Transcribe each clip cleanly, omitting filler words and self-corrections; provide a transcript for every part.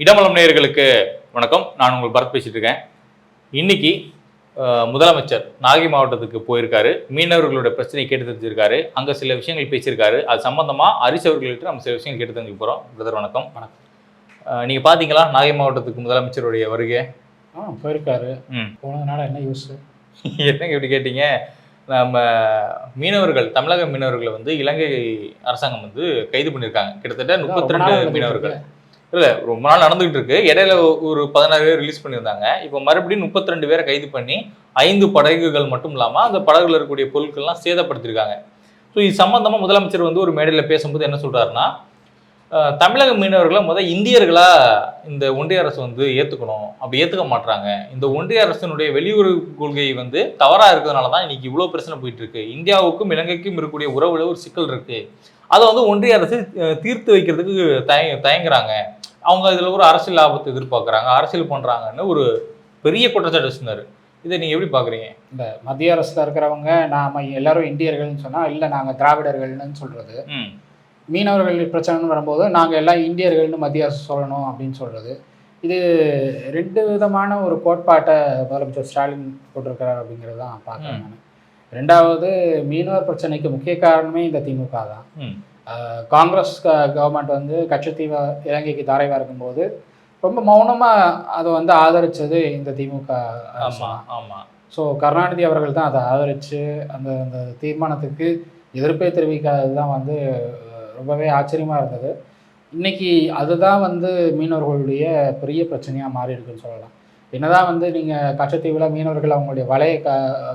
இடமலம் நேயர்களுக்கு வணக்கம். நான் உங்கள் பரத் பேசிட்டு இருக்கேன். இன்னைக்கு முதலமைச்சர் நாகை மாவட்டத்துக்கு போயிருக்காரு. மீனவர்களுடைய பிரச்சனையை கேட்டு தெரிஞ்சிருக்காரு. அங்கே சில விஷயங்கள் பேசியிருக்காரு. அது சம்பந்தமாக அரிசி அவர்கள்ட்ட நம்ம சில விஷயங்கள் கேட்டு தெரிஞ்சுக்க போகிறோம். பிரதர் வணக்கம். வணக்கம். நீங்கள் பார்த்தீங்களா நாகை மாவட்டத்துக்கு முதலமைச்சருடைய வருகை? போயிருக்காரு. போனதுனால என்ன யூஸ்? என்னங்க இப்படி கேட்டீங்க? நம்ம மீனவர்கள், தமிழக மீனவர்களை வந்து இலங்கை அரசாங்கம் வந்து கைது பண்ணியிருக்காங்க. கிட்டத்தட்ட 32 மீனவர்கள். இல்லை, ரொம்ப நாள் நடந்துகிட்டு இருக்கு. இடையில ஒரு 16 பேர் ரிலீஸ் பண்ணியிருந்தாங்க. இப்போ மறுபடியும் 32 பேரை கைது பண்ணி 5 படகுகள் மட்டும் இல்லாமல் அந்த படகுல இருக்கக்கூடிய பொருட்கள்லாம் சேதப்படுத்திருக்காங்க. ஸோ இது சம்பந்தமாக முதலமைச்சர் வந்து ஒரு மேடையில் பேசும்போது என்ன சொல்றாருன்னா, தமிழக மீனவர்களை இந்தியர்களா இந்த ஒன்றிய அரசு வந்து ஏற்றுக்கணும். அப்படி ஏற்றுக்க மாட்டாங்க. இந்த ஒன்றிய அரசினுடைய வெளியுறவு கொள்கை வந்து தவறாக இருக்கிறதுனால தான் இன்னைக்கு இவ்வளோ பிரச்சனை போயிட்டு இருக்கு. இந்தியாவுக்கும் இலங்கைக்கும் இருக்கக்கூடிய உறவுல ஒரு சிக்கல் இருக்கு. அதை வந்து ஒன்றிய அரசு தீர்த்து வைக்கிறதுக்கு தயங்குறாங்க. அவங்க இதில் ஒரு அரசியல் லாபத்தை எதிர்பார்க்குறாங்க, அரசியல் பண்ணுறாங்கன்னு ஒரு பெரிய குற்றச்சாட்டு சொன்னார். இதை நீங்கள் எப்படி பார்க்குறீங்க? இந்த மத்திய அரசில் இருக்கிறவங்க நாம் எல்லாரும் இந்தியர்கள்னு சொன்னால், இல்லை நாங்கள் திராவிடர்கள்னு சொல்கிறது. மீனவர்கள் பிரச்சனைன்னு வரும்போது நாங்கள் எல்லாம் இந்தியர்கள்னு மத்திய அரசு சொல்லணும் அப்படின்னு சொல்கிறது. இது 2 விதமான ஒரு கோட்பாட்டை முதலமைச்சர் ஸ்டாலின் போட்டிருக்கிறார் அப்படிங்கிறது தான் பார்க்குறேன் நான். 2வது, மீனவர் பிரச்சனைக்கு முக்கிய காரணமே இந்த திமுக தான். காங்கிரஸ் கவர்மெண்ட் வந்து கச்சத்தீவை இலங்கைக்கு தாரைவாக இருக்கும்போது ரொம்ப மௌனமாக அதை வந்து ஆதரித்தது இந்த திமுக. ஸோ கருணாநிதி அவர்கள் தான் அதை ஆதரித்து அந்த அந்த தீர்மானத்துக்கு எதிர்ப்பை தெரிவிக்காதது தான் வந்து ரொம்பவே ஆச்சரியமாக இருந்தது. இன்றைக்கி அதுதான் வந்து மீனவர்களுடைய பெரிய பிரச்சனையாக மாறி இருக்குன்னு சொல்லலாம். என்னதான் வந்து நீங்கள் கச்சத்தீவில் மீனவர்கள் அவங்களுடைய வலையை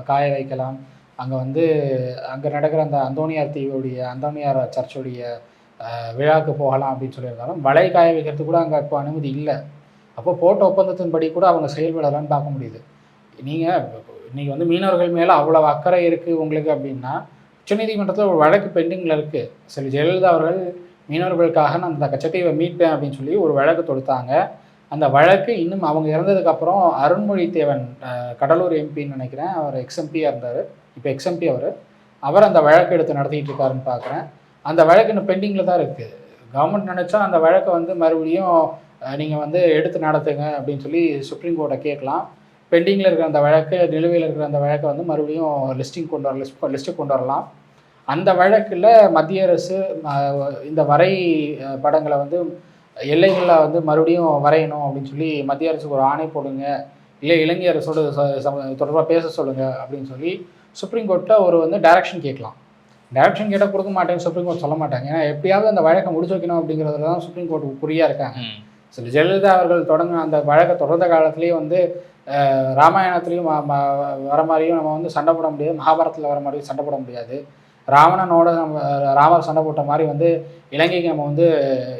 காய வைக்கலாம், அங்கே வந்து அங்கே நடக்கிற அந்த அந்தோனியார் சர்ச்சுடைய விழாவுக்கு போகலாம் அப்படின்னு சொல்லியிருந்தாலும், வலை காய வைக்கிறதுக்கு கூட அங்கே இப்போ அனுமதி இல்லை. அப்போ போட்ட ஒப்பந்தத்தின்படி கூட அவங்க செயல்படலான்னு பார்க்க முடியுது. நீங்கள் இன்றைக்கி வந்து மீனவர்கள் மேலே அவ்வளோ அக்கறை இருக்குது உங்களுக்கு அப்படின்னா, உச்சநீதிமன்றத்தில் ஒரு வழக்கு பெண்டிங்கில் இருக்குது. சரி, ஜெயலலிதா அவர்கள் மீனவர்களுக்காக நான் அந்த கச்சத்தீவை மீட்பேன் அப்படின்னு சொல்லி ஒரு வழக்கு தொடுத்தாங்க. அந்த வழக்கு இன்னும் அவங்க இறந்ததுக்கப்புறம் அருண்மொழித்தேவன், கடலூர் எம்பின்னு நினைக்கிறேன், அவர் எக்ஸ்எம்பியாக இருந்தார், இப்போ எக்ஸ்எம்பி அவர் அந்த வழக்கு எடுத்து நடத்திக்கிட்டு இருக்காருன்னு பார்க்குறேன். அந்த வழக்கு இன்னும் பெண்டிங்கில் தான் இருக்குது. கவர்மெண்ட் நினச்சா அந்த வழக்கை வந்து மறுபடியும் நீங்கள் வந்து எடுத்து நடத்துங்க அப்படின்னு சொல்லி சுப்ரீம் கோர்ட்டை கேட்கலாம். பெண்டிங்கில் இருக்கிற அந்த வழக்கு, நிலுவையில் இருக்கிற அந்த வழக்கை வந்து மறுபடியும் லிஸ்ட்டுக்கு கொண்டு வரலாம். அந்த வழக்கில் மத்திய அரசு இந்த வரை படங்களை வந்து எல்லைகளில் வந்து மறுபடியும் வரையணும் அப்படின்னு சொல்லி மத்திய அரசுக்கு ஒரு ஆணை போடுங்க, இல்லை இலங்கை அரசோட தொடர்பாக பேச சொல்லுங்கள் அப்படின்னு சொல்லி சுப்ரீம் கோர்ட்டில் ஒரு வந்து டைரக்ஷன் கேட்கலாம். டைரக்ஷன் கேட்டால் கொடுக்க மாட்டேன்னு சுப்ரீம் கோர்ட் சொல்ல மாட்டாங்க. ஏன்னா எப்படியாவது அந்த வழக்கை முடிச்சு வைக்கணும் அப்படிங்கிறதுல தான் சுப்ரீம் கோர்ட் குறியாக இருக்காங்க. சரி, ஜெயலலிதா அவர்கள் அந்த வழக்கை தொடர்ந்த காலத்துலேயே வந்து ராமாயணத்துலேயும் வர மாதிரியும் நம்ம வந்து சண்டை போட முடியாது, மகாபாரத்தில் வர மாதிரியும் சண்டை போட முடியாது. ராவணனோட ராமர் சண்டை போட்ட மாதிரி வந்து இலங்கைக்கு நம்ம வந்து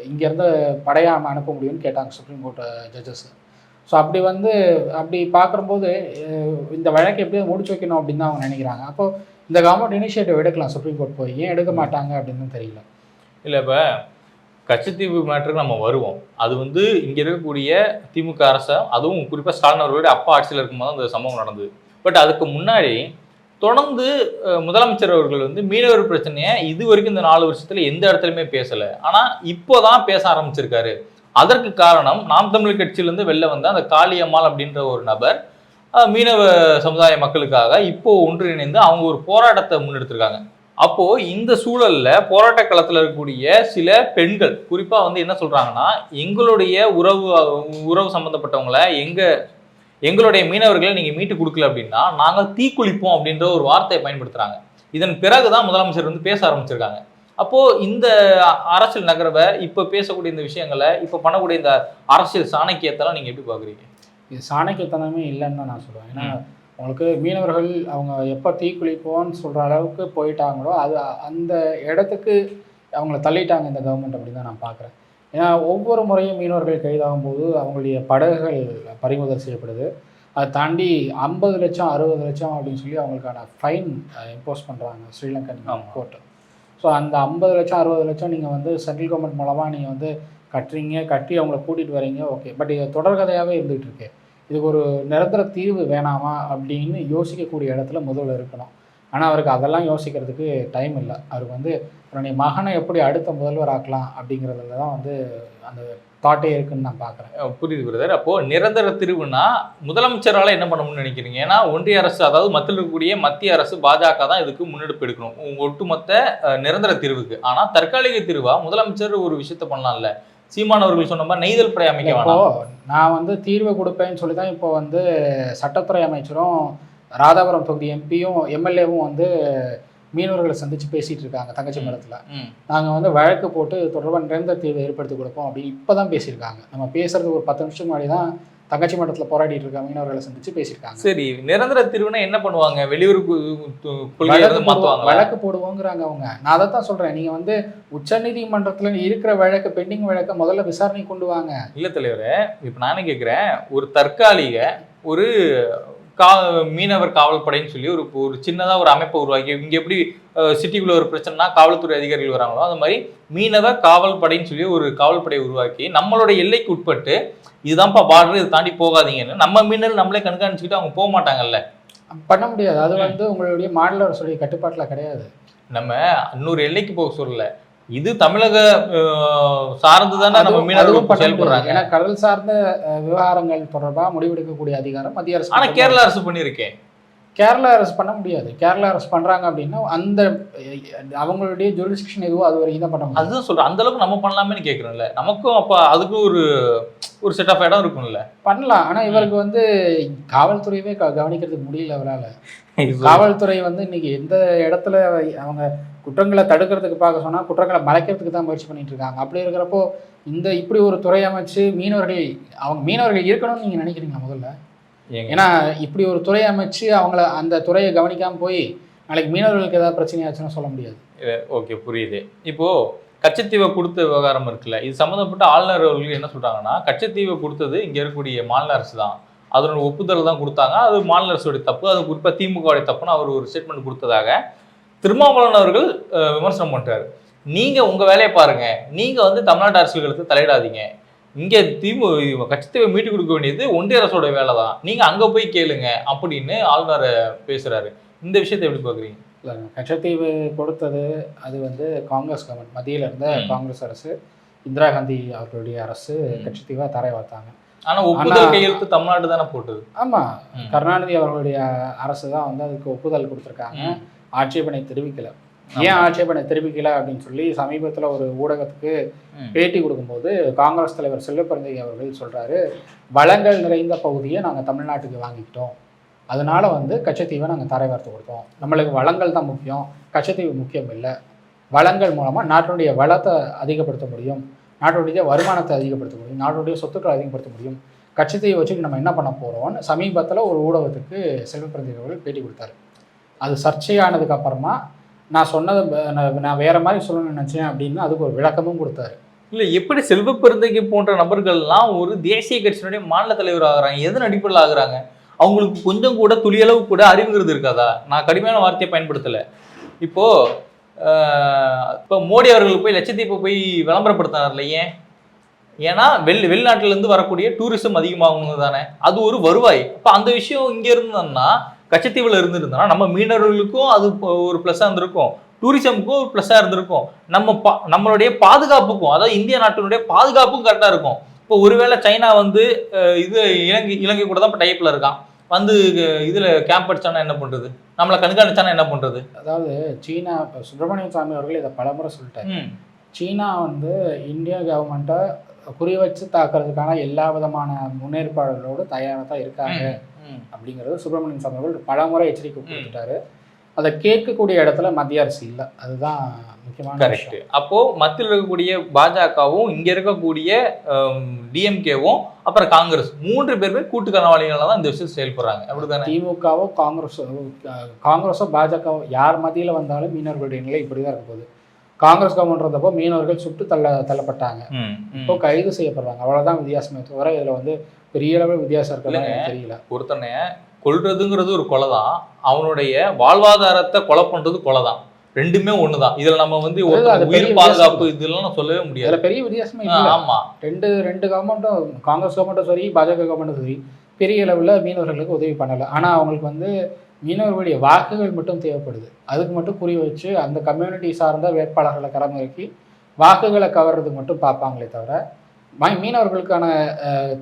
இங்கேருந்து படையாக அனுப்ப முடியும்னு கேட்டாங்க சுப்ரீம் கோர்ட் ஜட்ஜஸ். ஸோ அப்படி பார்க்கும்போது இந்த வழக்கை எப்படியாவது முடிச்சு வைக்கணும் அப்படின்னு தான் அவங்க நினைக்கிறாங்க. அப்போது இந்த கவர்மெண்ட் இனிஷியேட்டிவ் எடுக்கலாம், சுப்ரீம் கோர்ட் போய் ஏன் எடுக்க மாட்டாங்க அப்படின்னு தெரியல. இல்லை, இப்போ கச்சத்தீவு மேட்டருக்கு நம்ம வருவோம். அது வந்து இங்கே இருக்கக்கூடிய திமுக அரசை, அதுவும் குறிப்பாக ஸ்டாலின் அவர்களுடைய அப்பா ஆட்சியில் இருக்கும்போது அந்த சம்பவம் நடந்தது. பட் அதுக்கு முன்னாடி தொடர்ந்து முதலமைச்சர் அவர்கள் வந்து மீனவர் பிரச்சனையை இது வரைக்கும் இந்த 4 வருஷத்துல எந்த இடத்துலையுமே பேசலை. ஆனால் இப்போதான் பேச ஆரம்பிச்சிருக்காரு. அதற்கு காரணம் நாம் தமிழர் கட்சியிலேருந்து வெளில வந்த அந்த காளியம்மாள் அப்படின்ற ஒரு நபர் மீனவ சமுதாய மக்களுக்காக இப்போ ஒன்றிணைந்து அவங்க ஒரு போராட்டத்தை முன்னெடுத்திருக்காங்க. அப்போ இந்த சூழல்ல போராட்ட களத்தில் இருக்கக்கூடிய சில பெண்கள் குறிப்பா வந்து என்ன சொல்றாங்கன்னா, எங்களுடைய உறவு சம்பந்தப்பட்டவங்களை எங்களுடைய மீனவர்களை நீங்க மீட்டு கொடுக்கல அப்படின்னா நாங்கள் தீக்குளிப்போம் அப்படின்ற ஒரு வார்த்தையை பயன்படுத்துறாங்க. இதன் பிறகுதான் முதலமைச்சர் வந்து பேச ஆரம்பிச்சிருக்காங்க. அப்போ இந்த அரசியல் நகரவை இப்ப பேசக்கூடிய இந்த விஷயங்களை இப்ப பண்ணக்கூடிய இந்த அரசியல் சாணக்கியத்தெல்லாம் நீங்க எப்படி பாக்குறீங்க? இது சாணக்கியத்தனமே இல்லைன்னு தான் நான் சொல்லுவேன். ஏன்னா உங்களுக்கு மீனவர்கள் அவங்க எப்போ தீக்குளிப்போன்னு சொல்கிற அளவுக்கு போயிட்டாங்களோ அது அந்த இடத்துக்கு அவங்கள தள்ளிட்டாங்க இந்த கவர்மெண்ட் அப்படின்னு தான் நான் பார்க்குறேன். ஏன்னா ஒவ்வொரு முறையும் மீனவர்கள் கைதாகும் போது அவங்களுடைய படகுகள் பறிமுதல் செய்யப்படுது. அதை தாண்டி 50 லட்சம் 60 லட்சம் அப்படின்னு சொல்லி அவங்களுக்கான ஃபைன் இம்போஸ் பண்ணுறாங்க ஸ்ரீலங்கன் கோர்ட்டு. ஸோ அந்த 50 லட்சம் 60 லட்சம் நீங்கள் வந்து சென்ட்ரல் கவர்மெண்ட் மூலமாக நீங்கள் வந்து கட்டி அவங்கள கூட்டிகிட்டு வரீங்க, ஓகே. பட் இது தொடர்கதையாகவே இருந்துகிட்டு இருக்கு. இதுக்கு ஒரு நிரந்தர தீர்வு வேணாமா அப்படின்னு யோசிக்கக்கூடிய இடத்துல முதல்ல இருக்கணும். ஆனால் அவருக்கு அதெல்லாம் யோசிக்கிறதுக்கு டைம் இல்லை. அவருக்கு வந்து தன்னுடைய மகனை எப்படி அடுத்த முதல்வர் ஆக்கலாம் அப்படிங்கிறதுல தான் வந்து அந்த தாட்டே இருக்குன்னு நான் பார்க்குறேன். புரியுது பிரதர். அப்போ நிரந்தர தீர்வுனா முதலமைச்சரால என்ன பண்ணணும்னு நினைக்கிறீங்க? ஏன்னா ஒன்றிய அரசு, அதாவது மத்தியில் இருக்கக்கூடிய மத்திய அரசு பாஜக தான் இதுக்கு முன்னெடுப்பு எடுக்கணும் உங்க ஒட்டுமொத்த நிரந்தர தீர்வுக்கு. ஆனா தற்காலிக தீர்வா முதலமைச்சர் ஒரு விஷயத்த பண்ணலாம்ல. சீமான் அவர்கள் சொன்ன மாதிரி நெய்தல் படை அமைக்க இப்போ வேணாம். நான் வந்து தீர்வு கொடுப்பேன்னு சொல்லி தான் இப்போ வந்து சட்டத்துறை அமைச்சரும் ராதாபுரம் தொகுதி எம்பியும் எம்எல்ஏவும் வந்து மீனவர்களை சந்திச்சு பேசிட்டு இருக்காங்க தங்கச்சி மடத்துல. நாங்கள் வந்து வழக்கு போட்டு தொடர்பாக நிரந்தர தீர்வை ஏற்படுத்தி கொடுப்போம் அப்படின்னு இப்போதான் பேசியிருக்காங்க. நம்ம பேசுறதுக்கு ஒரு 10 நிமிஷம் முன்னாடி தான் தங்கச்சி மடத்துல போராடிட்டு இருக்க மீனவர்களை சந்திச்சு பேசியிருக்காங்க. சரி, நிரந்தர தீர்வுனா என்ன பண்ணுவாங்க? வெளியூர் வழக்கு போடுவோங்கிறாங்க அவங்க. நான் அதை தான் சொல்றேன். நீங்க வந்து உச்சநீதிமன்றத்துல இருக்கிற வழக்கு, பெண்டிங் வழக்க முதல்ல விசாரணை கொண்டு வாங்க. இல்ல தலைவரே, இப்ப நானே கேட்கிறேன், ஒரு தற்காலிக ஒரு மீனவர் காவல் படைன்னு சொல்லி ஒரு சின்னதா ஒரு அமைப்பை உருவாக்கி, இங்க எப்படி சிட்டிக்குள்ள ஒரு பிரச்சனைனா காவல்துறை அதிகாரிகள் வராங்களோ அது மாதிரி மீனவர் காவல் படைன்னு சொல்லி ஒரு காவல் படையை உருவாக்கி நம்மளோட எல்லைக்கு உட்பட்டு இதுதான்ப்பா பார்டர், இதை தாண்டி போகாதீங்கன்னு நம்ம மீனவர் நம்மளே கண்காணிச்சுக்கிட்டு அவங்க போக மாட்டாங்கல்ல. பண்ண முடியாது. அது வந்து உங்களுடைய மாநில அரசுடைய கட்டுப்பாட்டுல கிடையாது. நம்ம இன்னொரு எல்லைக்கு போக சொல்லல, இது தமிழக சார்ந்துதானே நம்ம மீனவர்கள் செயல்படுறாங்க. ஏன்னா கடல் சார்ந்த விவகாரங்கள் தொடர்பா முடிவெடுக்கக்கூடிய அதிகாரம் மத்திய அரசு. ஆனா கேரளா அரசு பண்ணியிருக்கேன். கேரளா அரசு பண்ண முடியாது. கேரளா அரசு பண்றாங்க அப்படின்னா அந்த அவங்களுடைய ஜூரிஸ்டிக்ஷன் எதுவோ அது வரைக்கும் தான் பண்ண முடியும். அதுதான் சொல்றேன், அந்த அளவுக்கு நம்ம பண்ணலாமேன்னு கேட்கறோம்ல. நமக்கும் அப்ப அதுக்கும் ஒரு செட் ஆஃப் இடம் இருக்கும்ல. பண்ணலாம். ஆனா இவருக்கு வந்து காவல்துறையவே கவனிக்கிறதுக்கு முடியல அவரால். காவல்துறை வந்து இன்னைக்கு எந்த இடத்துல அவங்க குற்றங்களை தடுக்கிறதுக்கு பார்க்க சொன்னா குற்றங்களை மறைக்கிறதுக்கு தான் முயற்சி பண்ணிட்டு இருக்காங்க. அப்படி இருக்கிறப்போ இப்படி ஒரு துறை அமைச்சு மீனவர்கள் இருக்கணும்னு நீங்க நினைக்கிறீங்களா முதல்ல? ஏன்னா இப்படி ஒரு துறை அமைச்சு அவங்கள அந்த துறையை கவனிக்காம போய் நாளைக்கு மீனவர்களுக்கு ஏதாவது பிரச்சனை ஆச்சுன்னு சொல்ல முடியாது. ஓகே, புரியுது. இப்போ கச்சத்தீவை கொடுத்த விவகாரம் இருக்குல்ல, இது சம்மந்தப்பட்ட ஆளுநர் அவர்கள் என்ன சொல்றாங்கன்னா, கச்சத்தீவை கொடுத்தது இங்க இருக்கக்கூடிய மாநில அரசு தான், அதனோட ஒப்புதல் தான் கொடுத்தாங்க, அது மாநில அரசுடைய தப்பு, அது குறிப்பாக திமுகவுடைய தப்புன்னு அவர் ஒரு ஸ்டேட்மெண்ட் கொடுத்ததாக திருமாவளவன் அவர்கள் விமர்சனம் பண்றாரு. நீங்க உங்க வேலையை பாருங்க, நீங்க வந்து தமிழ்நாட்டு அரசுகளுக்கு தலையிடாதீங்க, இங்க கச்சத்தீவை மீட்டு கொடுக்க வேண்டியது ஒன்றிய அரசோட வேலை தான், நீங்க அங்க போய் கேளுங்க அப்படின்னு ஆளுநர் பேசுறாரு. இந்த விஷயத்தை எப்படி பாக்குறீங்க? இல்லை, கச்சத்தீவு கொடுத்தது அது வந்து காங்கிரஸ் கவர்மெண்ட், மத்தியில் இருந்த காங்கிரஸ் அரசு, இந்திரா காந்தி அவர்களுடைய அரசு கச்சத்தீவை தரை வார்த்தாங்க. ஆனா ஒப்புதல் கையெழுத்து தமிழ்நாடு தானே போட்டது. ஆமா, கருணாநிதி அவர்களுடைய அரசு தான் வந்து அதுக்கு ஒப்புதல் கொடுத்துருக்காங்க, ஆட்சேபனை தெரிவிக்கல. ஏன் ஆட்சேபனை தெரிவிக்கல அப்படின்னு சொல்லி சமீபத்தில் ஒரு ஊடகத்துக்கு பேட்டி கொடுக்கும்போது காங்கிரஸ் தலைவர் செல்வப்பிரந்தை அவர்கள் சொல்றாரு, வளங்கள் நிறைந்த பகுதியை நாங்கள் தமிழ்நாட்டுக்கு வாங்கிக்கிட்டோம், அதனால வந்து கச்சத்தீவை நாங்கள் தரை வார்த்து கொடுத்தோம், நம்மளுக்கு வளங்கள் தான் முக்கியம், கச்சத்தீவு முக்கியம் இல்லை, வளங்கள் மூலமாக நாட்டினுடைய வளத்தை அதிகப்படுத்த முடியும், நாட்டுடைய வருமானத்தை அதிகப்படுத்த முடியும், நாட்டுடைய சொத்துக்களை அதிகப்படுத்த முடியும், கச்சத்தீவை வச்சுட்டு நம்ம என்ன பண்ண போகிறோம்னு சமீபத்தில் ஒரு ஊடகத்துக்கு செல்வப்பிரந்தை அவர்கள் பேட்டி கொடுத்தாரு. அது சர்ச்சையானதுக்கு அப்புறமா நான் சொன்னது நான் வேற மாதிரி சொல்லணும்னு நினச்சேன் அப்படின்னு அதுக்கு ஒரு விளக்கமும் கொடுத்தாரு. இல்லை, எப்படி செல்வப்பிரந்தைக்கு போன்ற நபர்கள்லாம் ஒரு தேசிய கட்சியினுடைய மாநில தலைவர் ஆகுறாங்க? எதன் அடிப்படையில் ஆகுறாங்க? அவங்களுக்கு கொஞ்சம் கூட துளியளவு கூட அறிவுங்கிறது இருக்காதா? நான் கடுமையான வார்த்தையை பயன்படுத்தலை. இப்போ மோடி அவர்கள் போய் லட்சத்தீப்பை போய் விளம்பரப்படுத்தினார்ல, ஏன்னா வெளிநாட்டிலேருந்து வரக்கூடிய டூரிசம் அதிகமாகும் தானே, அது ஒரு வருவாய். அப்போ அந்த விஷயம் இங்கே இருந்தோம்னா, கச்சத்தீவில் இருந்திருந்தோம்னா நம்ம மீனவர்களுக்கும் அது ஒரு ப்ளஸ்ஸாக இருந்திருக்கும், டூரிசமுக்கும் ஒரு ப்ளஸ்ஸாக இருந்திருக்கும், நம்மளுடைய பாதுகாப்புக்கும், அதாவது இந்திய நாட்டினுடைய பாதுகாப்பும் கரெக்டாக இருக்கும். இப்போ ஒருவேளை சைனா வந்து இது இலங்கை கூட தான் இப்போ டைப்பில் இருக்கான், வந்து இதில் கேம்ப் அடிச்சானா என்ன பண்ணுறது, நம்மளை கண்காணிச்சானா என்ன பண்ணுறது? அதாவது சீனா, சுப்பிரமணிய சாமி அவர்கள் இதை பலமுறை சொல்லிட்டாரு, சீனா வந்து இந்திய கவர்மெண்ட்டை குறி வச்சு தாக்குறதுக்கான எல்லா விதமான முன்னேற்பாடுகளோடு தயாராக தான் இருக்காங்க அப்படிங்கிறது சுப்பிரமணியன் சாமி அவர்கள் பலமுறை எச்சரிக்கை கொடுத்துட்டாரு. அதை கேட்கக்கூடிய இடத்துல மத்திய அரசு இல்லை, அதுதான் முக்கியமான கரெக்ட். அப்போ மத்தியில் இருக்கக்கூடிய பாஜகவும் இங்க இருக்கக்கூடிய டிஎம்கேவும் அப்புறம் காங்கிரஸ் 3 பேருமே கூட்டு கனவாளிகளாக தான் இந்த விஷயம் செயல்படுறாங்க, அப்படிதானே? திமுகவோ காங்கிரஸோ பாஜகவோ யார் மத்தியில் வந்தாலும் மீனவர்களுடைய நிலை இப்படிதான் இருக்க போகுது. காங்கிரஸ் கவர்மெண்ட் இருந்தப்போ மீனவர்கள் சுட்டு தள்ளப்பட்டாங்க, இப்போ கைது செய்யப்படுறாங்க, அவ்வளவுதான் வித்தியாசமே தவிர இதுல வந்து பெரிய அளவில் வித்தியாசம் இருக்கிறது தெரியல. ஒருத்தனை கொல்றதுங்கிறது ஒரு கொலை தான், அவனுடைய வாழ்வாதாரத்தை கொலை பண்றது கொலை தான், ரெண்டுமே ஒண்ணுதான். இதுல நம்ம வந்து உயிர் பாதுகாப்பு இதெல்லாம் சொல்லவே முடியாது, பெரிய வித்தியாசமே இல்லை. ஆமா, ரெண்டு கவர்மெண்ட்டும், காங்கிரஸ் கவர்மெண்ட்டும் சரி பாஜக கவர்மெண்ட்டும் சரி பெரிய அளவில் மீனவர்களுக்கு உதவி பண்ணலை. ஆனால் அவங்களுக்கு வந்து மீனவர்களுடைய வாக்குகள் மட்டும் தேவைப்படுது, அதுக்கு மட்டும் குறி வச்சு அந்த கம்யூனிட்டி சார்ந்த வேட்பாளர்களை களமிறக்கி வாக்குகளை கவர்றதுக்கு மட்டும் பார்ப்பாங்களே தவிர மீனவர்களுக்கான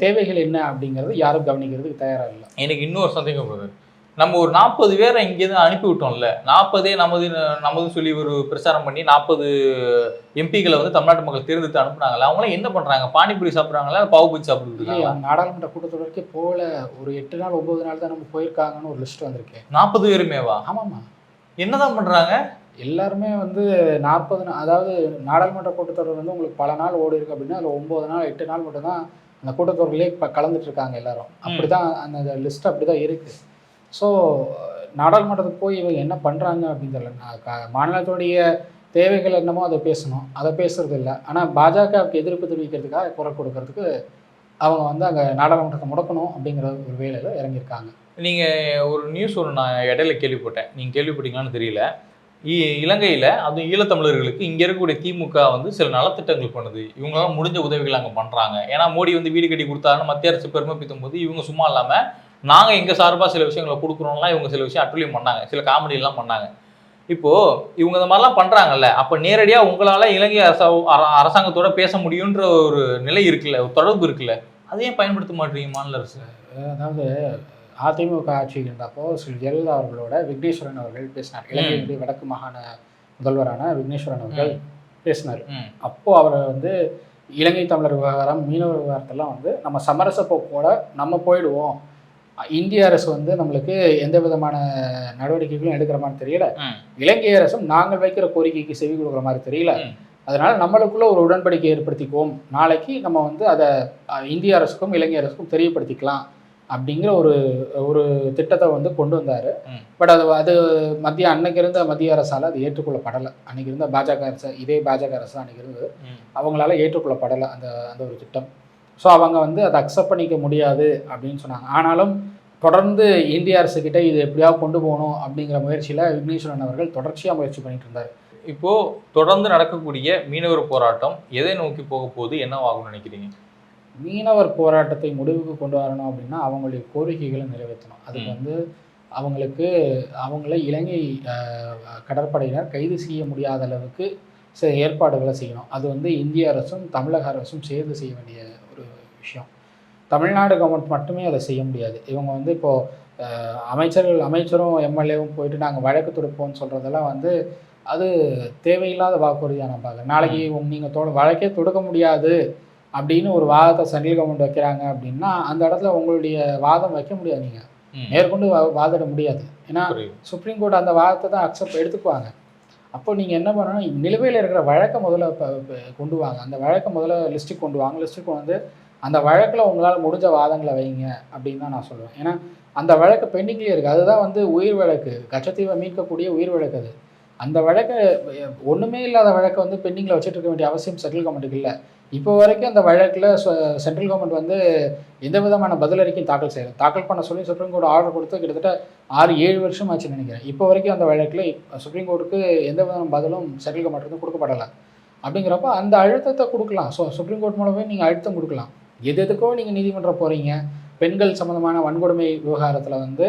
தேவைகள் என்ன அப்படிங்கிறது யாரும் கவனிக்கிறதுக்கு தயாராக இல்லை. எனக்கு இன்னொரு சந்தேகம் வருது. நம்ம ஒரு 40 பேரை இங்கேருந்து அனுப்பி விட்டோம்ல, 40 நமதுன்னு சொல்லி ஒரு பிரச்சாரம் பண்ணி 40 எம்பிக்களை வந்து தமிழ்நாட்டு மக்கள் தேர்ந்தெடுத்து அனுப்புனாங்கல்ல, அவங்களாம் என்ன பண்றாங்க? பானிபூரி சாப்பிட்றாங்களா, பாவு பஜ்ஜி சாப்பிட்டு இருக்காங்க? நாடாளுமன்ற கூட்டத்தொடருக்கே போல ஒரு 8 நாள் 9 நாள் தான் நம்ம போயிருக்காங்கன்னு ஒரு லிஸ்ட் வந்திருக்கு. 40 பேருமேவா? ஆமாம்மா. என்னதான் பண்றாங்க எல்லாருமே வந்து 40 அதாவது நாடாளுமன்ற கூட்டத்தொடர் வந்து உங்களுக்கு பல நாள் ஓடி இருக்கு அப்படின்னா அதில் 9 நாள் 8 நாள் மட்டும் தான் அந்த கூட்டத்தொடரிலே இப்போ கலந்துட்டு இருக்காங்க எல்லாரும். அப்படிதான் அந்த லிஸ்ட் அப்படிதான் இருக்கு. ஸோ நாடாளுமன்றத்துக்கு போய் இவங்க என்ன பண்ணுறாங்க அப்படின்னு தெரியல. மாநிலத்துடைய தேவைகள் என்னமோ அதை பேசணும், அதை பேசுறது இல்லை. ஆனால் பாஜகவுக்கு எதிர்ப்பு தெரிவிக்கிறதுக்காக குரல் கொடுக்கறதுக்கு அவங்க வந்து அங்கே நாடாளுமன்றத்தை முடக்கணும் அப்படிங்கிற ஒரு வேலையில் இறங்கியிருக்காங்க. நீங்கள் ஒரு நியூஸ் ஒன்று நான் இடையில கேள்விப்பட்டேன், நீங்கள் கேள்விப்பட்டீங்களான்னு தெரியல. இலங்கையில் அதுவும் ஈழத்தமிழர்களுக்கு இங்கே இருக்கக்கூடிய திமுக வந்து சில நலத்திட்டங்கள் பண்ணுது. இவங்களாம் முடிஞ்ச உதவிகள் அங்கே பண்ணுறாங்க. ஏன்னா மோடி வந்து வீடு கட்டி கொடுத்தாருன்னு மத்திய அரசு பெருமை பீத்தும் போது இவங்க சும்மா இல்லாமல் நாங்கள் எங்கள் சார்பாக சில விஷயங்களை கொடுக்குறோம்லாம் இவங்க சில விஷயம் அட்டுலியம் பண்ணாங்க, சில காமெடியெல்லாம் பண்ணாங்க. இப்போது இவங்க இந்த மாதிரிலாம் பண்ணுறாங்கல்ல, அப்போ நேரடியாக உங்களால் இலங்கை அரசாங்கத்தோட பேச முடியுன்ற ஒரு நிலை இருக்குல்ல, ஒரு தொடர்பு இருக்குல்ல, அதையும் பயன்படுத்த மாட்டீங்க மாநில அரசு? அதாவது அதிமுக ஆட்சி இருந்தப்போ ஸ்ரீ ஜெயலலிதா அவர்களோட விக்னேஸ்வரன் அவர்கள் பேசினார். இலங்கையுடைய வடக்கு மாகாண முதல்வரான விக்னேஸ்வரன் அவர்கள் பேசினார். அப்போ அவரை வந்து இலங்கை தமிழர் விவகாரம், மீனவர் விவகாரத்தெல்லாம் வந்து நம்ம சமரச போக்கோட நம்ம போயிடுவோம், இந்திய அரசு வந்து நம்மளுக்கு எந்த விதமான நடவடிக்கைகளும் எடுக்கிற மாதிரி தெரியல, இலங்கை அரசும் நாங்கள் வைக்கிற கோரிக்கைக்கு செவி கொடுக்குற மாதிரி தெரியல, அதனால நம்மளுக்குள்ள ஒரு உடன்படிக்கை ஏற்படுத்திக்குவோம், நாளைக்கு நம்ம வந்து அதை இந்திய அரசுக்கும் இலங்கை அரசுக்கும் தெரியப்படுத்திக்கலாம் அப்படிங்கிற ஒரு திட்டத்தை வந்து கொண்டு வந்தார். பட் அது அன்னைக்கு இருந்த மத்திய அரசால் அது ஏற்றுக்கொள்ளப்படலை. அன்னைக்கு இருந்த பாஜக அரசு, இதே பாஜக அரசு அன்னைக்கு இருந்தது, அவங்களால ஏற்றுக்கொள்ளப்படலை அந்த ஒரு திட்டம். ஸோ அவங்க வந்து அதை அக்செப்ட் பண்ணிக்க முடியாது அப்படின்னு சொன்னாங்க. ஆனாலும் தொடர்ந்து இந்திய அரசுக்கிட்ட இது எப்படியாவது கொண்டு போகணும் அப்படிங்கிற முயற்சியில் விக்னேஸ்வரன் அவர்கள் தொடர்ச்சியாக முயற்சி பண்ணிட்டு இருந்தார். இப்போது தொடர்ந்து நடக்கக்கூடிய மீனவர் போராட்டம் எதை நோக்கி போக போகுது, என்னவாகும்னு நினைக்கிறீங்க? மீனவர் போராட்டத்தை முடிவுக்கு கொண்டு வரணும் அப்படின்னா அவங்களுடைய கோரிக்கைகளை நிறைவேற்றணும். அதுக்கு வந்து அவங்கள இலங்கை கடற்படையினர் கைது செய்ய முடியாத அளவுக்கு சில ஏற்பாடுகளை செய்யணும். அது வந்து இந்திய அரசும் தமிழக அரசும் சேர்ந்து செய்ய வேண்டிய ஒரு விஷயம். தமிழ்நாடு கவர்மெண்ட் மட்டுமே அதை செய்ய முடியாது. இவங்க வந்து இப்போது அமைச்சரும் எம்எல்ஏவும் போயிட்டு நாங்கள் வழக்கு தொடுப்போம்னு சொல்கிறதெல்லாம் வந்து அது தேவையில்லாத வாக்குறுதியாக நான் பார்க்குறேன். நாளைக்கு நீங்கள் வழக்கே தொடுக்க முடியாது அப்படின்னு ஒரு வாதத்தை சென்ட்ரல் கவர்மெண்ட் வைக்கிறாங்க அப்படின்னா அந்த இடத்துல உங்களுடைய வாதம் வைக்க முடியாது, நீங்கள் மேற்கொண்டு வாதிட முடியாது. ஏன்னா சுப்ரீம் கோர்ட் அந்த வாதத்தை தான் அக்செப்ட் எடுத்துக்குவாங்க. அப்போ நீங்கள் என்ன பண்ணணும், நிலுவையில் இருக்கிற வழக்கை முதல்ல கொண்டு வாங்க, அந்த வழக்கை முதல்ல லிஸ்ட்டுக்கு கொண்டு வாங்க. லிஸ்ட்டுக்கு வந்து அந்த வழக்கில் உங்களால் முடிஞ்ச வாதங்களை வைங்க அப்படின்னு தான் நான் சொல்லுவேன். ஏன்னா அந்த வழக்கு பெண்டிங்லேயே இருக்குது. அதுதான் வந்து உயிர் வழக்கு, கச்சத்தீவை மீட்கக்கூடிய உயிர் வழக்கு. அது அந்த வழக்கை ஒன்றுமே இல்லாத வழக்கை வந்து பெண்டிங்கில் வச்சுட்டு இருக்க வேண்டிய அவசியம் சென்ட்ரல் கவர்மெண்ட்டுக்கு இல்லை. இப்போ வரைக்கும் அந்த வழக்கில் சென்ட்ரல் கவர்மெண்ட் வந்து எந்த விதமான பதிலறிக்கையும் தாக்கல் பண்ண சொல்லி சுப்ரீம் கோர்ட் ஆர்டர் கொடுத்து கிட்டத்தட்ட 6-7 வருஷம் ஆச்சுன்னு நினைக்கிறேன். இப்போ வரைக்கும் அந்த வழக்கில் சுப்ரீம் கோர்ட்டுக்கு எந்த விதமான பதிலும் சென்ட்ரல் கவர்மெண்ட் வந்து கொடுக்கப்படலை. அப்படிங்கிறப்ப அந்த அழுத்தத்தை கொடுக்கலாம். ஸோ சுப்ரீம் கோர்ட் மூலமே நீங்கள் அழுத்தம் கொடுக்கலாம். எதுக்கோ நீங்கள் நீதிமன்றம் போகிறீங்க, பெண்கள் சம்மந்தமான வன்கொடுமை விவகாரத்தில் வந்து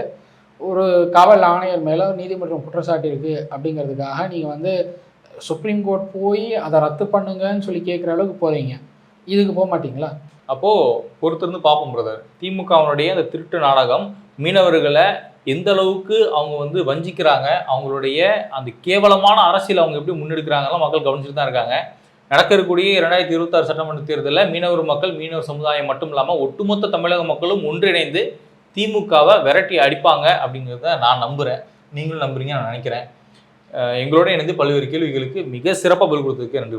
ஒரு காவல் ஆணையர் மேலே நீதிமன்றம் குற்றச்சாட்டு இருக்குது அப்படிங்கிறதுக்காக நீங்கள் வந்து சுப்ரீம் கோர்ட் போய் அதை ரத்து பண்ணுங்கன்னு சொல்லி கேட்குற அளவுக்கு போகிறீங்க. இதுக்கு போக மாட்டீங்களா? அப்போது பொறுத்திருந்து பார்ப்போம் பிரதர். திமுகவினுடைய அந்த திருட்டு நாடகம் மீனவர்களை எந்த அளவுக்கு அவங்க வந்து வஞ்சிக்கிறாங்க, அவங்களுடைய அந்த கேவலமான அரசியல் அவங்க எப்படி முன்னெடுக்கிறாங்கலாம் மக்கள் கவனிச்சுட்டு தான் இருக்காங்க. நடக்கக்கூடிய 2026 சட்டமன்ற தேர்தலில் மீனவர் சமுதாயம் மட்டும் இல்லாமல் ஒட்டுமொத்த தமிழக மக்களும் ஒன்றிணைந்து திமுகவை விரட்டி அடிப்பாங்க அப்படிங்கிறத நான் நம்புகிறேன். நீங்களும் நம்புறீங்க நான் நினைக்கிறேன். எங்களோட இணைந்து பல்வேறு கேள்விகளுக்கு மிக சிறப்பாக பதில் கொடுத்ததுக்கு நன்றி.